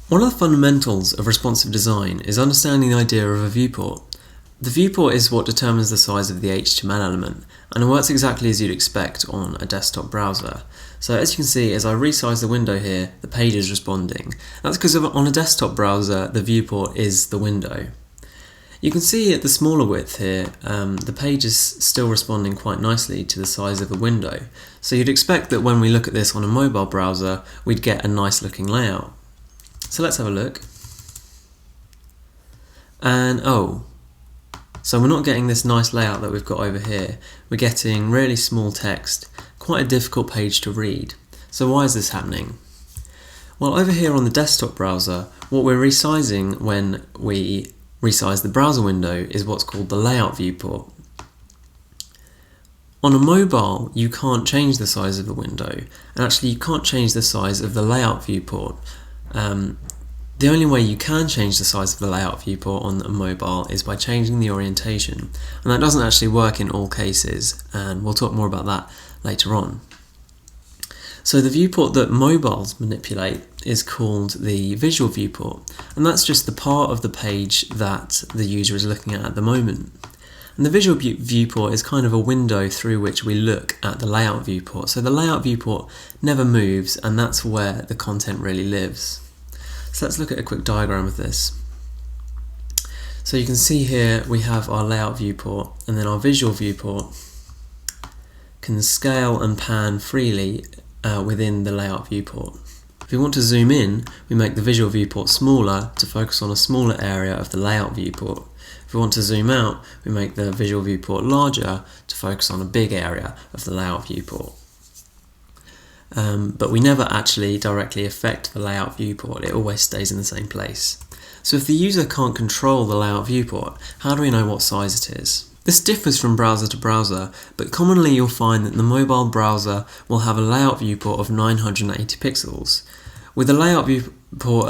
One of the fundamentals of responsive design is understanding the idea of a viewport. The viewport is what determines the size of the HTML element, and it works exactly as you'd expect on a desktop browser. So as you can see, as I resize the window here, the page is responding. That's because on a desktop browser, the viewport is the window. You can see at the smaller width here, the page is still responding quite nicely to the size of the window. So you'd expect that when we look at this on a mobile browser, we'd get a nice looking layout. So let's have a look. And so we're not getting this nice layout that we've got over here. We're getting really small text, quite a difficult page to read. So why is this happening? Well, over here on the desktop browser, what we're resizing when we resize the browser window is what's called the layout viewport. On a mobile, you can't change the size of the window, and actually you can't change the size of the layout viewport. The only way you can change the size of the layout viewport on a mobile is by changing the orientation, and that doesn't actually work in all cases, and we'll talk more about that later on. So the viewport that mobiles manipulate is called the visual viewport, and that's just the part of the page that the user is looking at the moment. And the visual viewport is kind of a window through which we look at the layout viewport. So the layout viewport never moves, and that's where the content really lives. So let's look at a quick diagram of this. So you can see here we have our layout viewport, and then our visual viewport can scale and pan freely within the layout viewport. If we want to zoom in, we make the visual viewport smaller to focus on a smaller area of the layout viewport. If we want to zoom out, we make the visual viewport larger to focus on a big area of the layout viewport. But we never actually directly affect the layout viewport, it always stays in the same place. So if the user can't control the layout viewport, how do we know what size it is? This differs from browser to browser, but commonly you'll find that the mobile browser will have a layout viewport of 980 pixels. With a layout viewport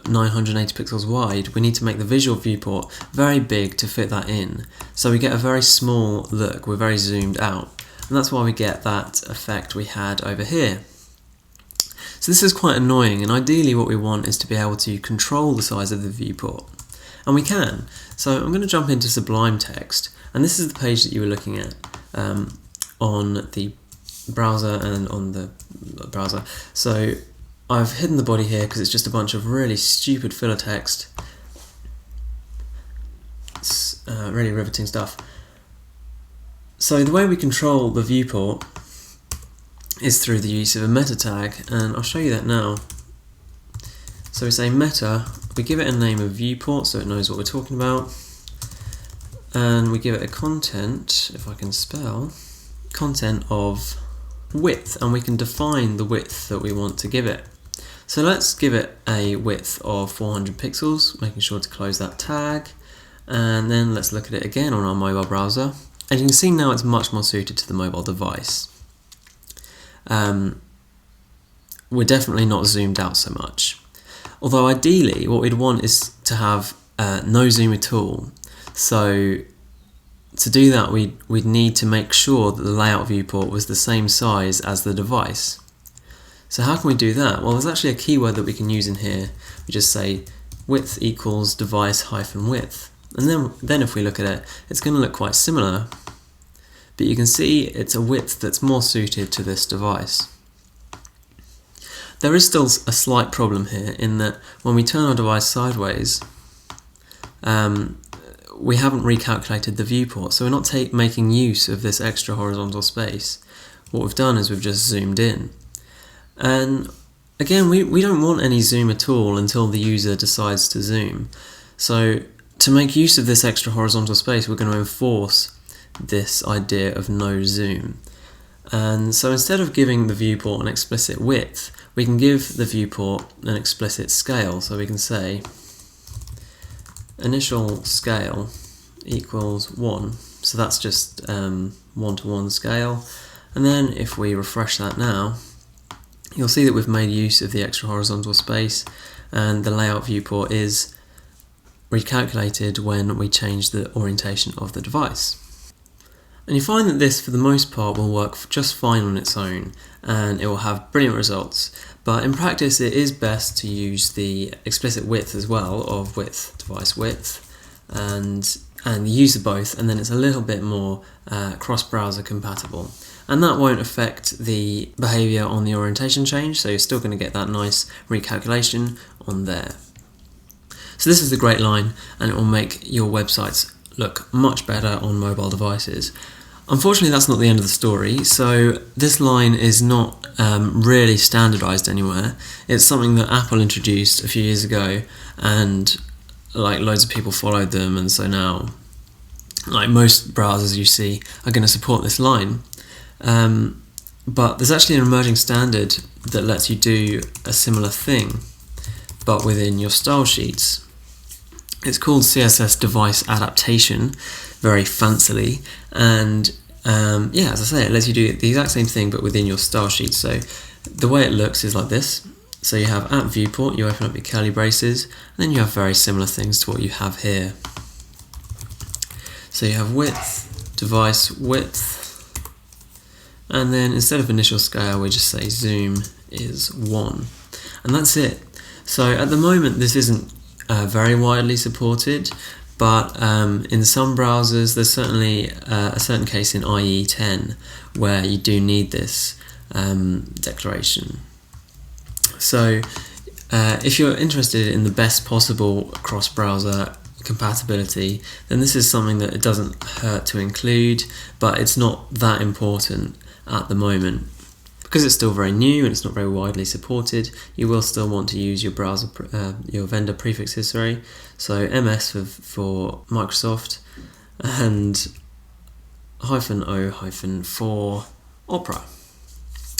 980 pixels wide, we need to make the visual viewport very big to fit that in. So we get a very small look, we're very zoomed out. And that's why we get that effect we had over here. So this is quite annoying, and ideally what we want is to be able to control the size of the viewport. And we can. So I'm going to jump into Sublime Text, and this is the page that you were looking at on the browser and on the browser. So I've hidden the body here because it's just a bunch of really stupid filler text. It's really riveting stuff. So the way we control the viewport is through the use of a meta tag, and I'll show you that now. So we say meta, we give it a name of viewport so it knows what we're talking about, and we give it a content, if I can spell, content of width, and we can define the width that we want to give it. So let's give it a width of 400 pixels, making sure to close that tag, and then let's look at it again on our mobile browser. And you can see now it's much more suited to the mobile device. We're definitely not zoomed out so much. Although ideally what we'd want is to have no zoom at all. So to do that we'd need to make sure that the layout viewport was the same size as the device. So how can we do that? Well, there's actually a keyword that we can use in here. We just say width equals device hyphen width. And then if we look at it, it's going to look quite similar, but you can see it's a width that's more suited to this device. There is still a slight problem here in that when we turn our device sideways, we haven't recalculated the viewport, so we're not making use of this extra horizontal space. What we've done is we've just zoomed in. And again, we don't want any zoom at all until the user decides to zoom. So to make use of this extra horizontal space, we're going to enforce this idea of no zoom. And so instead of giving the viewport an explicit width, we can give the viewport an explicit scale. So we can say initial scale equals 1. So that's just 1-to-1 scale. And then if we refresh that now, you'll see that we've made use of the extra horizontal space, and the layout viewport is recalculated when we change the orientation of the device. And you find that this, for the most part, will work just fine on its own, and it will have brilliant results. But in practice, it is best to use the explicit width as well, of device width, and use the both, and then it's a little bit more cross-browser compatible. And that won't affect the behavior on the orientation change, so you're still going to get that nice recalculation on there. So this is a great line, and it will make your websites look much better on mobile devices. Unfortunately, that's not the end of the story. So this line is not really standardized anywhere. It's something that Apple introduced a few years ago, and like loads of people followed them, and so now like most browsers you see are going to support this line. But there's actually an emerging standard that lets you do a similar thing, but within your style sheets. It's called CSS Device Adaptation, very fancily, and as I say, it lets you do the exact same thing but within your style sheet. So the way it looks is like this. So you have at Viewport, you open up your curly braces, and then you have very similar things to what you have here. So you have width, device width, and then instead of initial scale we just say zoom is 1, and that's it. So at the moment this isn't very widely supported, but in some browsers there's certainly a certain case in IE 10 where you do need this declaration. So if you're interested in the best possible cross-browser compatibility, then this is something that it doesn't hurt to include, but it's not that important at the moment. Because it's still very new and it's not very widely supported, you will still want to use your browser, your vendor prefixes, so MS for Microsoft, and -O- for Opera.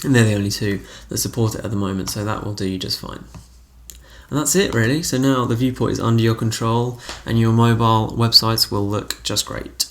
And they're the only two that support it at the moment, so that will do you just fine. And that's it really. So now the Viewport is under your control and your mobile websites will look just great.